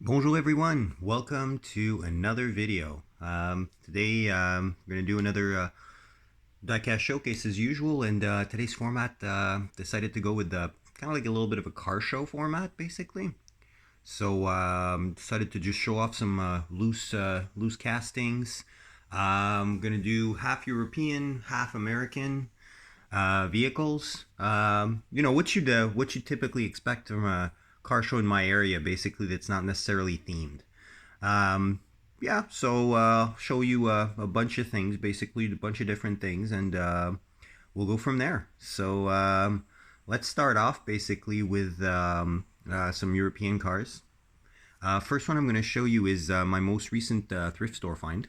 Bonjour everyone, welcome to another video. Today we're going to do another diecast showcase as usual, and today's format decided to go with kind of like a little bit of a car show format basically. So decided to just show off some loose castings. I'm going to do half European, half American vehicles. What you typically expect from a car show in my area, basically that's not necessarily themed. Um, yeah, so show you a bunch of things, basically a bunch of different things, and we'll go from there. So let's start off basically with some European cars. First one I'm going to show you is my most recent thrift store find.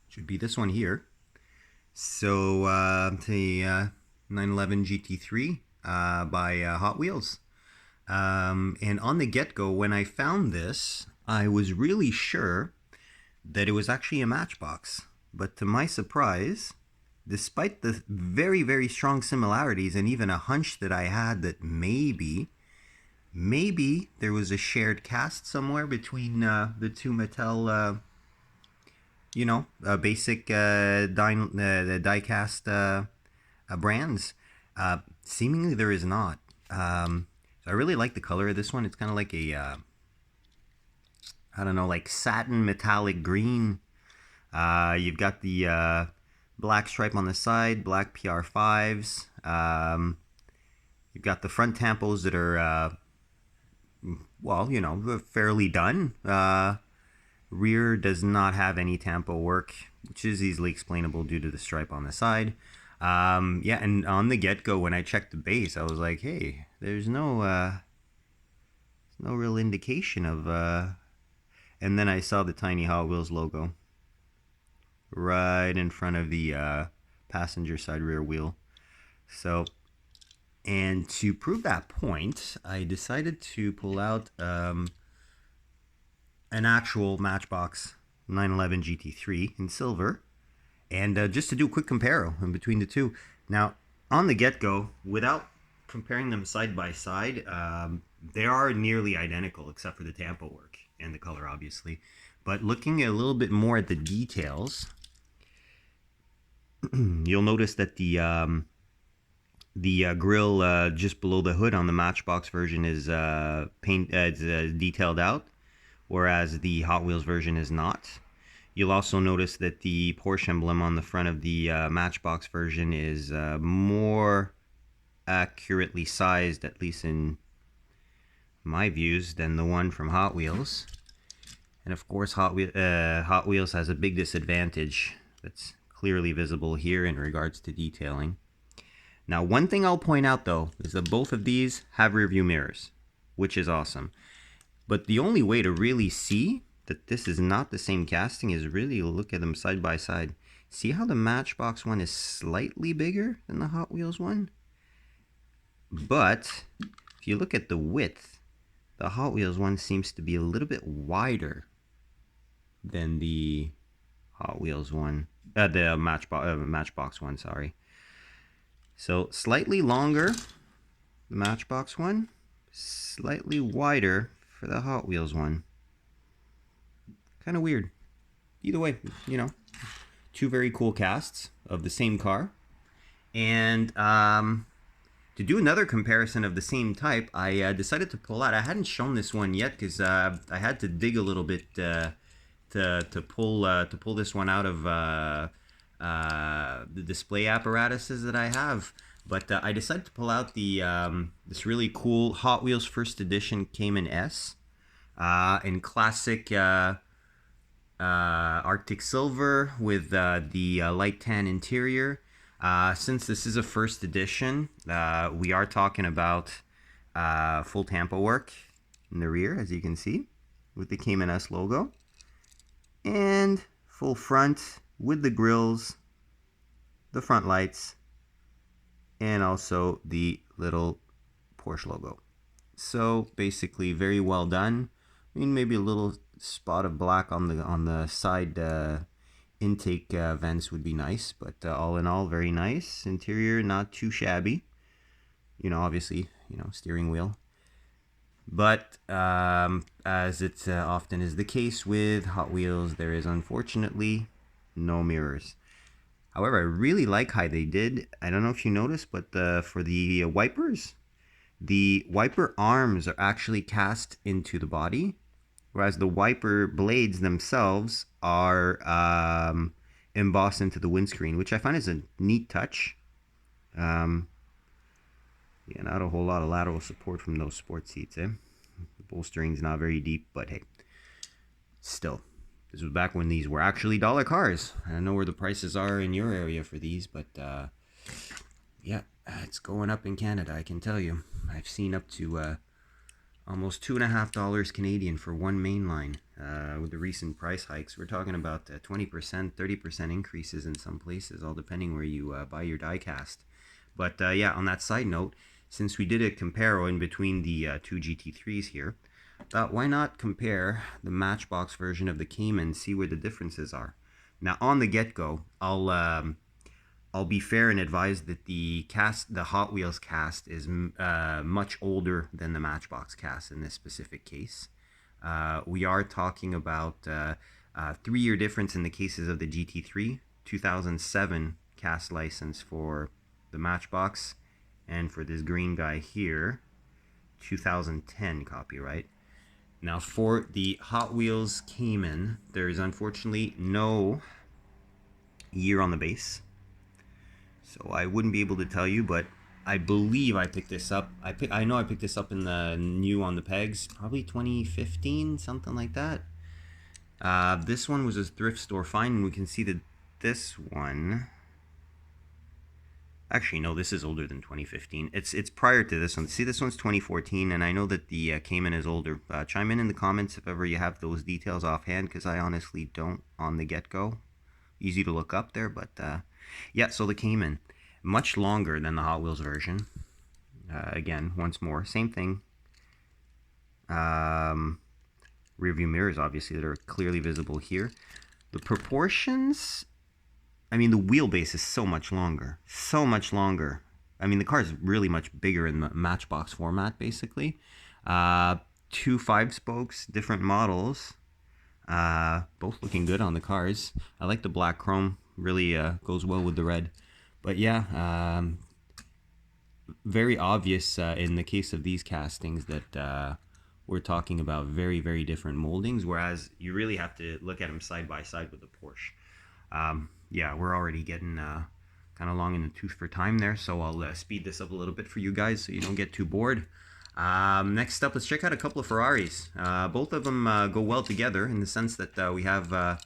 Should be this one here. So the 911 GT3 by Hot Wheels. And on the get-go, when I found this, I was really sure that it was actually a Matchbox. But to my surprise, despite the very, very strong similarities and even a hunch that I had that maybe there was a shared cast somewhere between the two Mattel, basic diecast brands. Seemingly there is not. So I really like the color of this one. It's kind of like a, I don't know, like satin metallic green. You've got the black stripe on the side, black PR5s. You've got the front tampos that are, fairly done. Rear does not have any tampo work, which is easily explainable due to the stripe on the side. And on the get-go, when I checked the base, I was like, hey, there's no real indication of, and then I saw the tiny Hot Wheels logo right in front of the passenger side rear wheel. So, and to prove that point, I decided to pull out an actual Matchbox 911 GT3 in silver, and just to do a quick comparison between the two. Now, on the get-go, without comparing them side by side, they are nearly identical except for the tampo work and the color, obviously. But looking a little bit more at the details, you'll notice that the grill just below the hood on the Matchbox version is detailed out, whereas the Hot Wheels version is not. You'll also notice that the Porsche emblem on the front of the Matchbox version is more accurately sized, at least in my views, than the one from Hot Wheels. And of course, Hot Wheels has a big disadvantage that's clearly visible here in regards to detailing. Now, one thing I'll point out though is that both of these have rear view mirrors, which is awesome. But the only way to really see that this is not the same casting is really look at them side by side. See how the Matchbox one is slightly bigger than the Hot Wheels one? But if you look at the width, the Hot Wheels one seems to be a little bit wider than the Hot Wheels one, the Matchbox one, sorry. So slightly longer, the Matchbox one, slightly wider for the Hot Wheels one. Kind of weird. Either way, two very cool casts of the same car. And to do another comparison of the same type, I decided to pull out. I hadn't shown this one yet because I had to dig a little bit to pull this one out of the display apparatuses that I have. But I decided to pull out the this really cool Hot Wheels First Edition Cayman S in classic Arctic Silver with the light tan interior. Since this is a first edition, we are talking about full tampo work in the rear, as you can see, with the Cayman S logo, and full front with the grills, the front lights, and also the little Porsche logo. So basically, very well done. I mean, maybe a little spot of black on the side intake vents would be nice, but all in all, very nice. Interior not too shabby. Obviously, steering wheel. But as it often is the case with Hot Wheels, there is unfortunately no mirrors. However, I really like how they did. I don't know if you noticed, but for the wipers, the wiper arms are actually cast into the body, whereas the wiper blades themselves are embossed into the windscreen, which I find is a neat touch. Um, yeah, not a whole lot of lateral support from those sport seats, eh? The bolstering's not very deep, but hey, still. This was back when these were actually dollar cars. I don't know where the prices are in your area for these, but yeah, it's going up in Canada, I can tell you. I've seen up to almost $2.50 Canadian for one mainline with the recent price hikes. We're talking about 20%, 30% increases in some places, all depending where you buy your diecast. But yeah, on that side note, since we did a comparo in between the two GT3s here, why not compare the Matchbox version of the Cayman, see where the differences are. Now, on the get-go, I'll be fair and advise that the Hot Wheels cast, is much older than the Matchbox cast in this specific case. We are talking about a 3-year difference in the cases of the GT3, 2007 cast license for the Matchbox, and for this green guy here, 2010 copyright. Now, for the Hot Wheels Cayman, there is unfortunately no year on the base. So I wouldn't be able to tell you, but I believe I picked this up. I know I picked this up in the new on the pegs, probably 2015, something like that. This one was a thrift store find, and we can see that this one. Actually, no, this is older than 2015. It's prior to this one. See, this one's 2014, and I know that the Cayman is older. Chime in the comments if ever you have those details offhand, because I honestly don't on the get-go. Easy to look up there, but yeah, so the Cayman, much longer than the Hot Wheels version. Again, once more, same thing. Rear view mirrors, obviously, that are clearly visible here. The proportions, I mean, the wheelbase is so much longer. So much longer. I mean, the car is really much bigger in the Matchbox format, basically. 2 5-spokes, different models. Both looking good on the cars. I like the black chrome. Really goes well with the red. But yeah, very obvious in the case of these castings that we're talking about very, very different moldings, whereas you really have to look at them side by side with the Porsche. Yeah, we're already getting kind of long in the tooth for time there, so I'll speed this up a little bit for you guys so you don't get too bored. Next up, let's check out a couple of Ferraris. Both of them go well together in the sense that we have the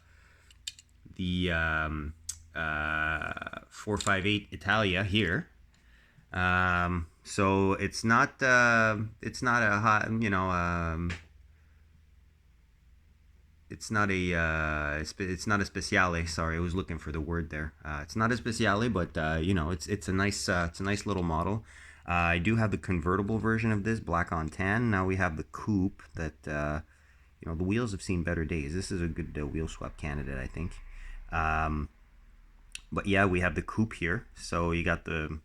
458 Italia here. So it's not a hot, it's not a speciale. Sorry, I was looking for the word there. It's not a speciale, but it's a nice little model. I do have the convertible version of this, black on tan. Now we have the coupe that the wheels have seen better days. This is a good wheel swap candidate, I think. But yeah, we have the coupe here. So you got the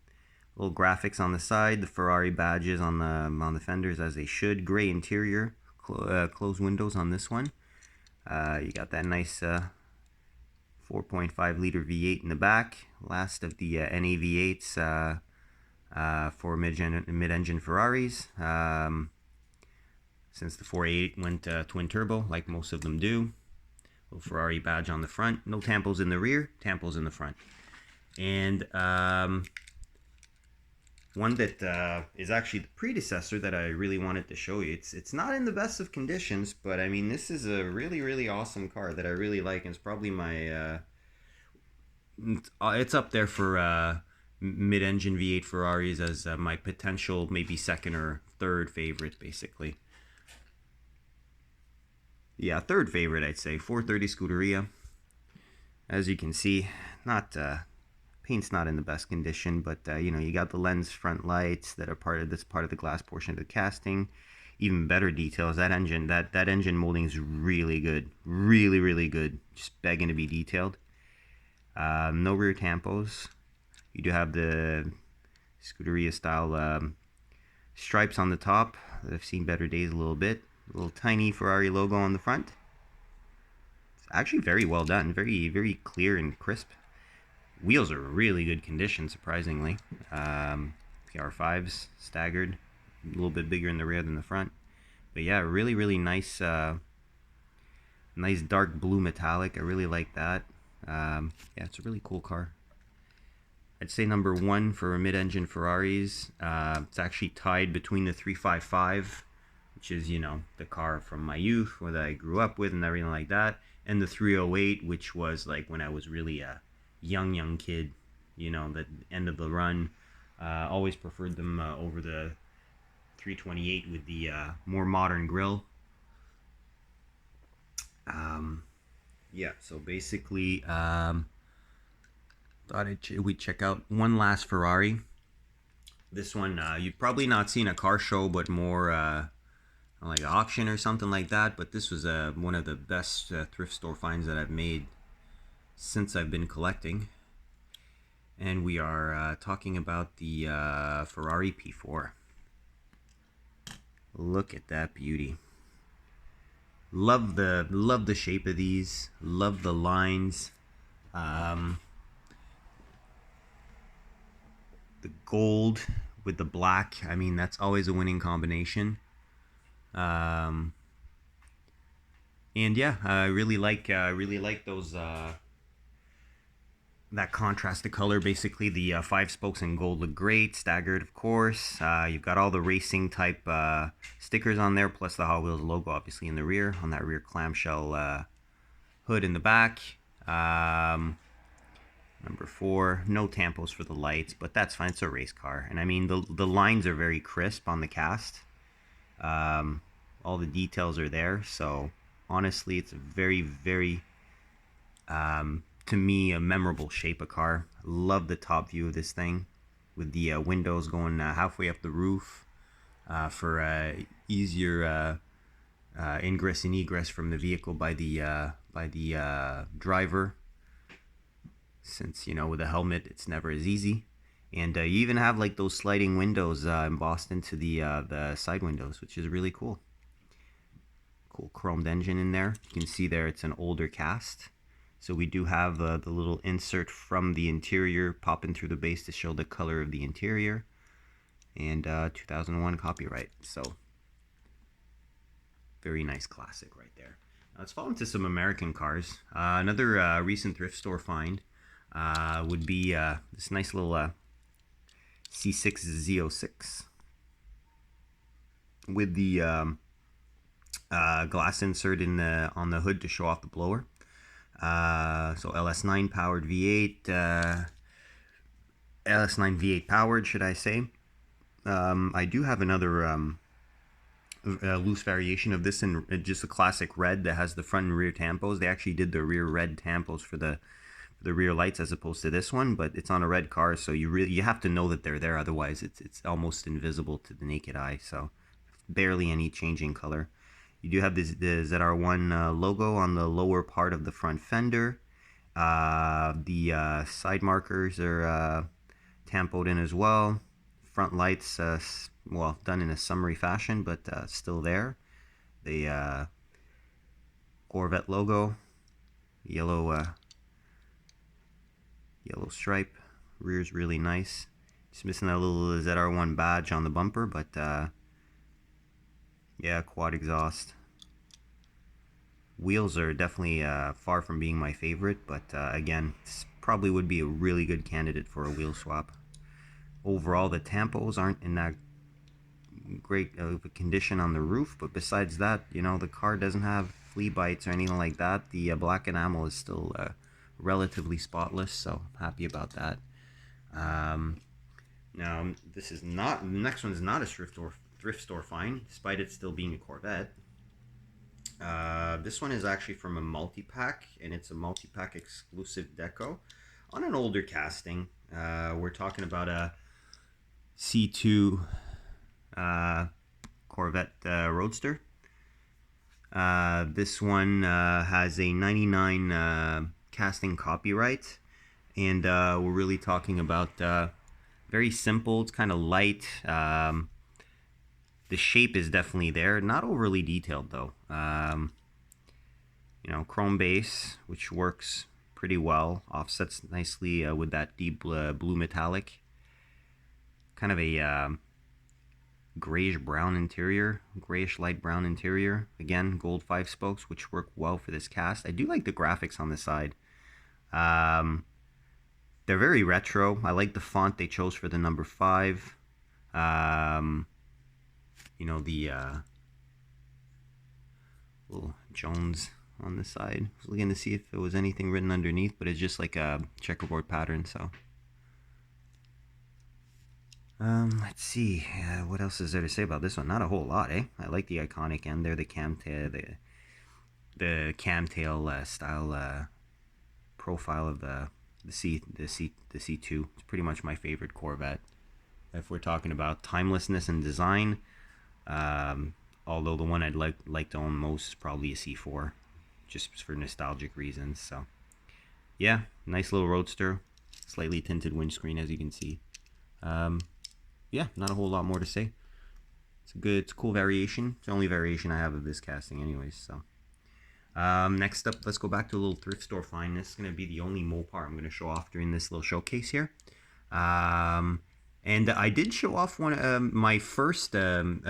little graphics on the side, the Ferrari badges on the fenders as they should. Gray interior, closed windows on this one. You got that nice 4.5 liter V8 in the back. Last of the NA V8s for mid-engine Ferraris. Since the 488 went twin turbo, like most of them do. Little Ferrari badge on the front. No tampos in the rear, tampos in the front. And one that is actually the predecessor that I really wanted to show you. It's not in the best of conditions, but I mean, this is a really, really awesome car that I really like, and it's probably my it's up there for mid-engine V8 Ferraris as my potential maybe second or third favorite, basically. Yeah, third favorite, I'd say. 430 Scuderia. As you can see, not paint's not in the best condition, but you got the lens front lights that are part of the glass portion of the casting. Even better details. That engine molding is really good, really, really good. Just begging to be detailed. No rear tampos. You do have the Scuderia style stripes on the top. I've seen better days a little bit. A little tiny Ferrari logo on the front. It's actually very well done. Very, very clear and crisp. Wheels are really good condition, surprisingly. PR5s, staggered. A little bit bigger in the rear than the front. But yeah, really, really nice, nice dark blue metallic. I really like that. Yeah, it's a really cool car. I'd say number one for mid-engine Ferraris. It's actually tied between the 355, which is, you know, the car from my youth, what I grew up with and everything like that, and the 308, which was like when I was really a young kid, you know, the end of the run. Always preferred them over the 328 with the more modern grille. Yeah, so basically, thought we'd check out one last Ferrari. This one, you've probably not seen a car show, but more like an auction or something like that. But this was one of the best thrift store finds that I've made since I've been collecting. And we are talking about the Ferrari P4. Look at that beauty. Love the shape of these. Love the lines. The gold with the black. I mean, that's always a winning combination. And yeah, I really like those that contrast of color. Basically, the 5 spokes in gold look great, staggered, of course. You've got all the racing type stickers on there, plus the Hot Wheels logo, obviously, in the rear, on that rear clamshell hood in the back. Number 4, no tampos for the lights, but that's fine. It's a race car, and I mean the lines are very crisp on the cast. All the details are there, so honestly, it's a very, very to me, a memorable shape of car. Love the top view of this thing with the windows going halfway up the roof for easier ingress and egress from the vehicle by the driver. Since, you know, with a helmet, it's never as easy. And you even have like those sliding windows embossed into the side windows, which is really cool. Cool chromed engine in there. You can see there it's an older cast. So we do have the little insert from the interior popping through the base to show the color of the interior. And 2001 copyright. So very nice classic right there. Now let's fall into some American cars. Another recent thrift store find would be this nice little C6 Z06 with the glass insert on the hood to show off the blower. So LS9 powered V8, LS9 V8 powered, should I say. I do have another loose variation of this in just a classic red that has the front and rear tampos. They actually did the rear red tampos for the rear lights as opposed to this one, but it's on a red car, so you have to know that they're there, otherwise it's almost invisible to the naked eye. So barely any changing color. You do have the ZR1 logo on the lower part of the front fender. The side markers are tampoed in as well. Front lights, well, done in a summery fashion, but still there. The Corvette logo, yellow stripe. Rear's really nice. Just missing that little ZR1 badge on the bumper, but yeah, quad exhaust. Wheels are definitely far from being my favorite, but again, this probably would be a really good candidate for a wheel swap. Overall, the tampos aren't in that great of a condition on the roof, but besides that, you know, the car doesn't have flea bites or anything like that. The black enamel is still relatively spotless, so I'm happy about that. Now, this is not, the next one is not a thrift store find, despite it still being a Corvette. This one is actually from a multi-pack, and it's a multi-pack exclusive deco on an older casting. We're talking about a C2 Corvette Roadster. This one has a 99 casting copyright, and we're really talking about very simple. It's kind of light. the shape is definitely there. Not overly detailed though. You know, chrome base, which works pretty well. Offsets nicely with that deep blue metallic. Kind of a grayish brown interior, grayish light brown interior. Again, gold 5 spokes, which work well for this cast. I do like the graphics on the side. They're very retro. I like the font they chose for the number 5. You know, the little Jones on the side. I was looking to see if there was anything written underneath, but it's just like a checkerboard pattern. So let's see, what else is there to say about this one? Not a whole lot, eh? I like the iconic end there, the camtail, the camtail style profile of the C2. It's pretty much my favorite Corvette. If we're talking about timelessness and design, although the one I'd like to own most is probably a C4, just for nostalgic reasons. So yeah, nice little roadster, slightly tinted windscreen as you can see. Yeah, not a whole lot more to say. It's a cool variation. It's the only variation I have of this casting anyways. So next up, let's go back to a little thrift store find. This is going to be the only Mopar I'm going to show off during this little showcase here. And I did show off one my first find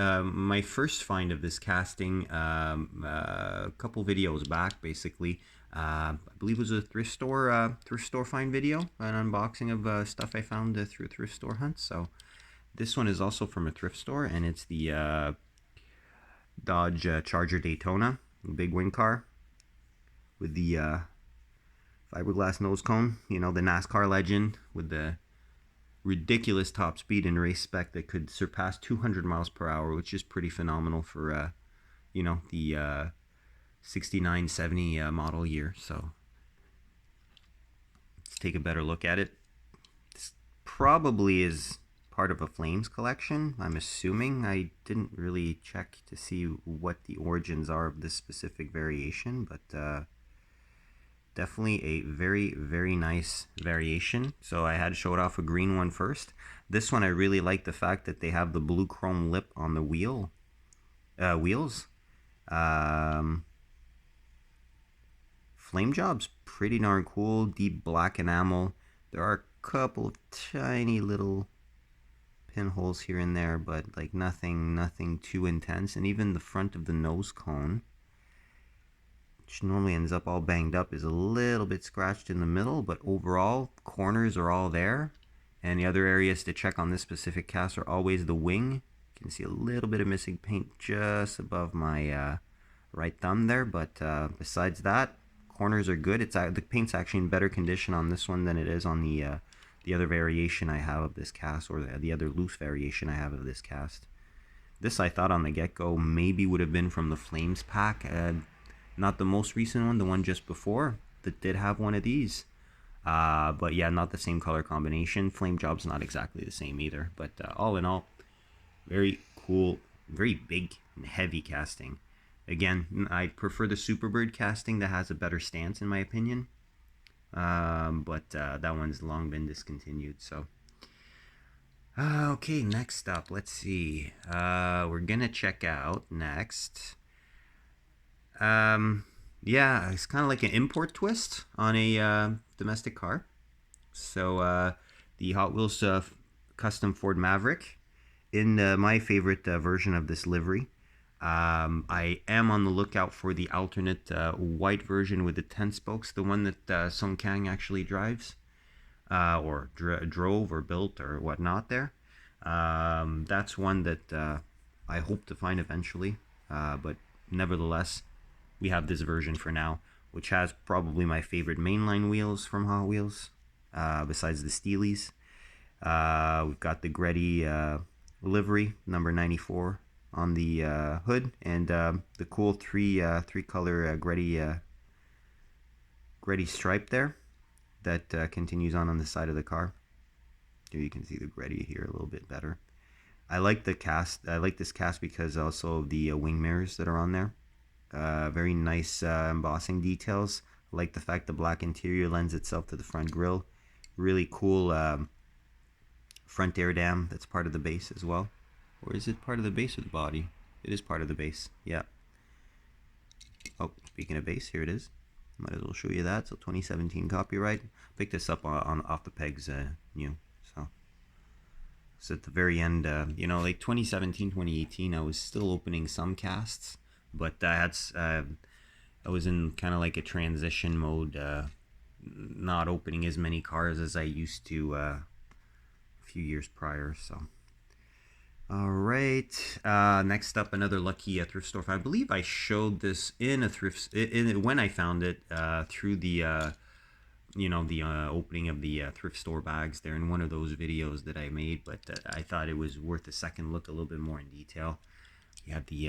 of this casting a couple videos back, basically. I believe it was a thrift store find video, an unboxing of stuff I found through thrift store hunts. So this one is also from a thrift store, and it's the Dodge Charger Daytona, big wing car with the fiberglass nose cone. You know, the NASCAR legend with the ridiculous top speed and race spec that could surpass 200 miles per hour, which is pretty phenomenal for you know, the 69, 70 model year. So let's take a better look at it. This probably is part of a Flames collection, I'm assuming. I didn't really check to see what the origins are of this specific variation, but definitely a very, very nice variation. So I had to show it off a green one first. This one I really like the fact that they have the blue chrome lip on the wheels. Flame job's pretty darn cool. Deep black enamel. There are a couple of tiny little pinholes here and there, but like nothing too intense. And even the front of the nose cone, which normally ends up all banged up, is a little bit scratched in the middle, but overall corners are all there. And the other areas to check on this specific cast are always the wing. You can see a little bit of missing paint just above my right thumb there, but besides that, corners are good. The paint's actually in better condition on this one than it is on the other variation I have of this cast, or the other loose variation I have of this cast. This, I thought on the get-go, maybe would have been from the Flames pack, not the most recent one, the one just before that did have one of these. But yeah, not the same color combination. Flame job's not exactly the same either, but all in all, very cool, very big and heavy casting. Again, I prefer the Superbird casting that has a better stance in my opinion. But that one's long been discontinued. So okay, next up, let's see, we're gonna check out next, yeah, it's kind of like an import twist on a domestic car. So the Hot Wheels custom Ford Maverick in my favorite version of this livery. I am on the lookout for the alternate white version with the 10 spokes, the one that Song Kang actually drives, or drove or built or whatnot there. That's one that I hope to find eventually, but nevertheless, we have this version for now, which has probably my favorite mainline wheels from Hot Wheels, besides the Steelies. We've got the Gretty livery, number 94, on the hood, and the cool three color Gretty stripe there that continues on the side of the car. Here you can see the Gretty here a little bit better. I like the cast. I like this cast because also of the wing mirrors that are on there. Very nice embossing details. I like the fact the black interior lends itself to the front grille. Really cool front air dam that's part of the base as well. Or is it part of the base of the body? It is part of the base, yeah. Oh, speaking of base, here it is. Might as well show you that. So 2017 copyright. Picked this up on off the pegs new. So at the very end, you know, like 2017, 2018, I was still opening some casts, but I was in kind of like a transition mode, not opening as many cars as I used to a few years prior. So. All right. Next up, another lucky thrift store. I believe I showed this in a thrift when I found it through the you know, the opening of the thrift store bags there in one of those videos that I made. But I thought it was worth a second look, a little bit more in detail. You have the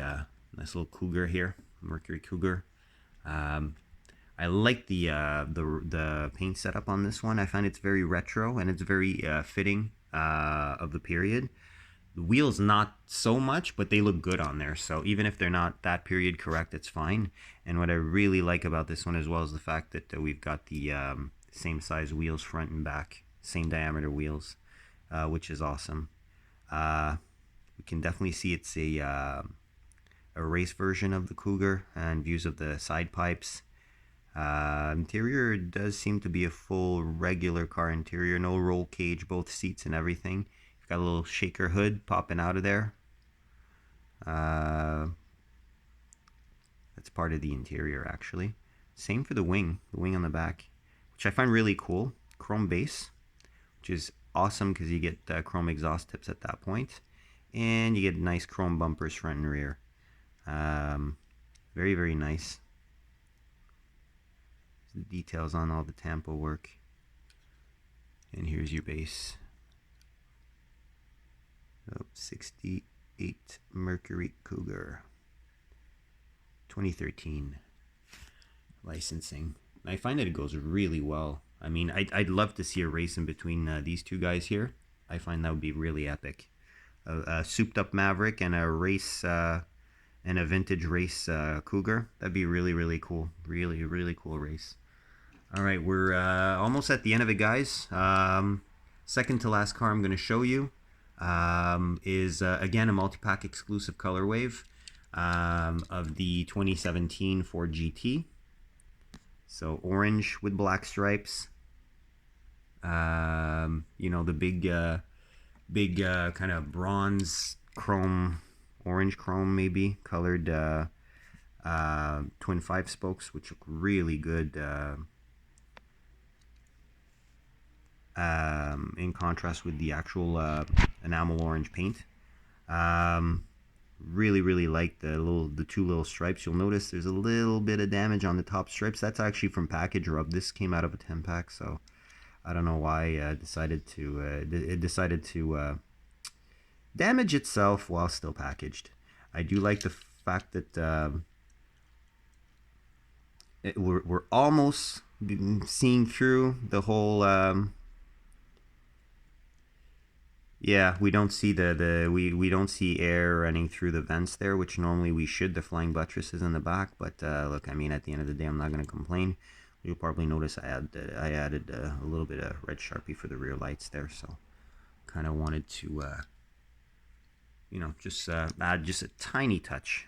nice little Cougar here, Mercury Cougar. I like the paint setup on this one. I find it's very retro and it's very fitting of the period. The wheels not so much, but they look good on there. So even if they're not that period correct, it's fine. And what I really like about this one as well is the fact that we've got the same size wheels front and back, same diameter wheels, which is awesome. We can definitely see it's a race version of the Cougar and views of the side pipes. Interior does seem to be a full regular car interior, no roll cage, both seats and everything. Got a little shaker hood popping out of there. That's part of the interior actually. Same for the wing on the back, which I find really cool. Chrome base, which is awesome because you get chrome exhaust tips at that point. And you get nice chrome bumpers front and rear. Very, very nice. The details on all the tampo work. And here's your base. 68 Mercury Cougar, 2013 licensing. I find that it goes really well. I mean, I'd love to see a race in between these two guys here. I find that would be really epic. A souped up Maverick and a race and a vintage race Cougar. That'd be really, really cool. Really, really cool race. All right, we're almost at the end of it, guys. Second to last car I'm going to show you is again a multi-pack exclusive color wave of the 2017 Ford GT. So orange with black stripes. You know, the big kind of bronze chrome, orange chrome maybe colored twin 5-spokes, which look really good in contrast with the actual enamel orange paint. Really like the two little stripes. You'll notice there's a little bit of damage on the top stripes. That's actually from package rub. This came out of a 10-pack, so I don't know why it decided to damage itself while still packaged. I do like the fact that we're almost seeing through the whole. Yeah, we don't see we don't see air running through the vents there, which normally we should. The flying buttresses in the back, but look, I mean, at the end of the day, I'm not going to complain. You'll probably notice I added a little bit of red Sharpie for the rear lights there, so kind of wanted to, you know, just add just a tiny touch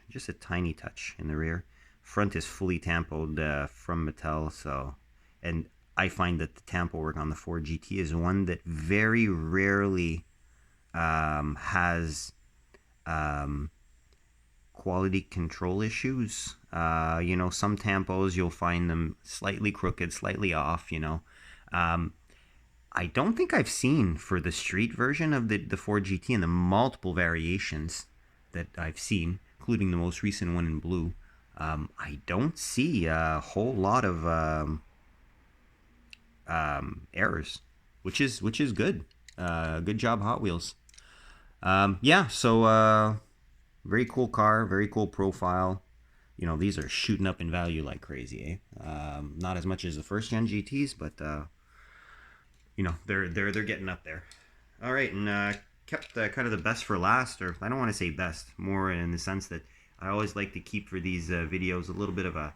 in the rear. Front is fully tampoed from Mattel, so, and I find that the tampo work on the Ford GT is one that very rarely has quality control issues. You know, some tampos you'll find them slightly crooked, slightly off, you know. I don't think I've seen for the street version of the Ford GT and the multiple variations that I've seen, including the most recent one in blue. I don't see a whole lot of errors, which is good. Good job, Hot Wheels. Yeah, so very cool car, very cool profile. You know, these are shooting up in value like crazy, eh? Not as much as the first gen GTs, but you know, they're getting up there. All right, and kept kind of the best for last, or I don't want to say best, more in the sense that I always like to keep for these videos a little bit of a,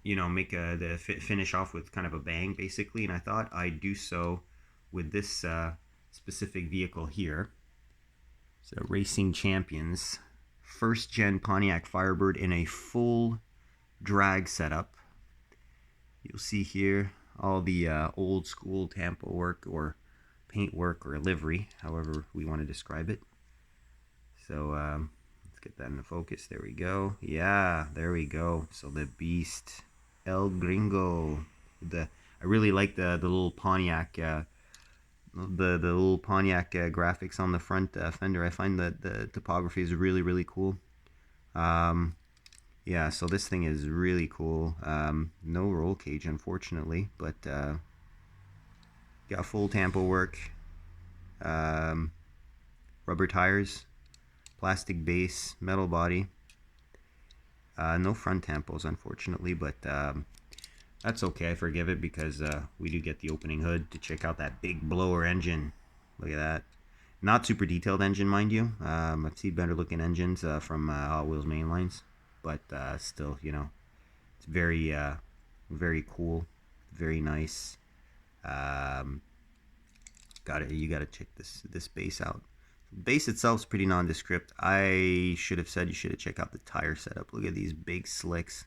you know, make the finish off with kind of a bang, basically. And I thought I'd do so with this specific vehicle here. So Racing Champions, first gen Pontiac Firebird in a full drag setup. You'll see here all the old school tampo work or paint work or livery, however we want to describe it. So let's get that into focus. There we go. Yeah, there we go. So the Beast, El Gringo. I really like the little Pontiac the little Pontiac graphics on the front fender. I find that the topography is really cool. Yeah, so this thing is really cool. No roll cage, unfortunately, but got full tampo work, rubber tires, plastic base, metal body. No front tampos, unfortunately, but that's okay. I forgive it because we do get the opening hood to check out that big blower engine. Look at that. Not super detailed engine, mind you. I've seen better looking engines from Hot Wheels mainlines, but still, you know, it's very cool, very nice. You gotta check this base out. The base itself is pretty nondescript. I should have said you should have checked out the tire setup. Look at these big slicks.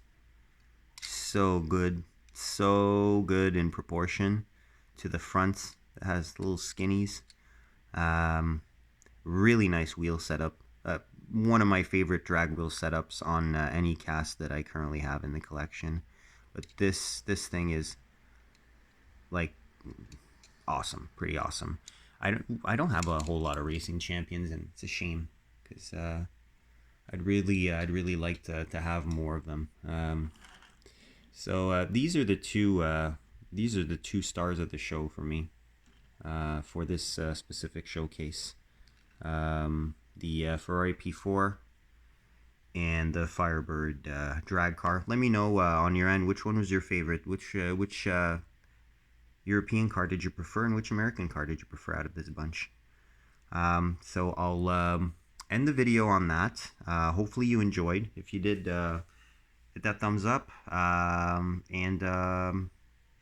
So good in proportion to the fronts. It has little skinnies. Really nice wheel setup. One of my favorite drag wheel setups on any cast that I currently have in the collection. But this thing is like awesome, pretty awesome. I don't have a whole lot of Racing Champions, and it's a shame because I'd really like to have more of them. So these are the two stars of the show for me for this specific showcase. The Ferrari P4 and the Firebird drag car. Let me know on your end which one was your favorite. Which European car did you prefer, and which American car did you prefer out of this bunch? So I'll end the video on that. Hopefully you enjoyed. If you did, hit that thumbs up and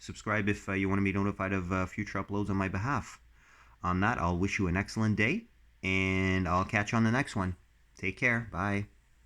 subscribe if you want to be notified of future uploads on my behalf. On that, I'll wish you an excellent day, and I'll catch you on the next one. Take care. Bye.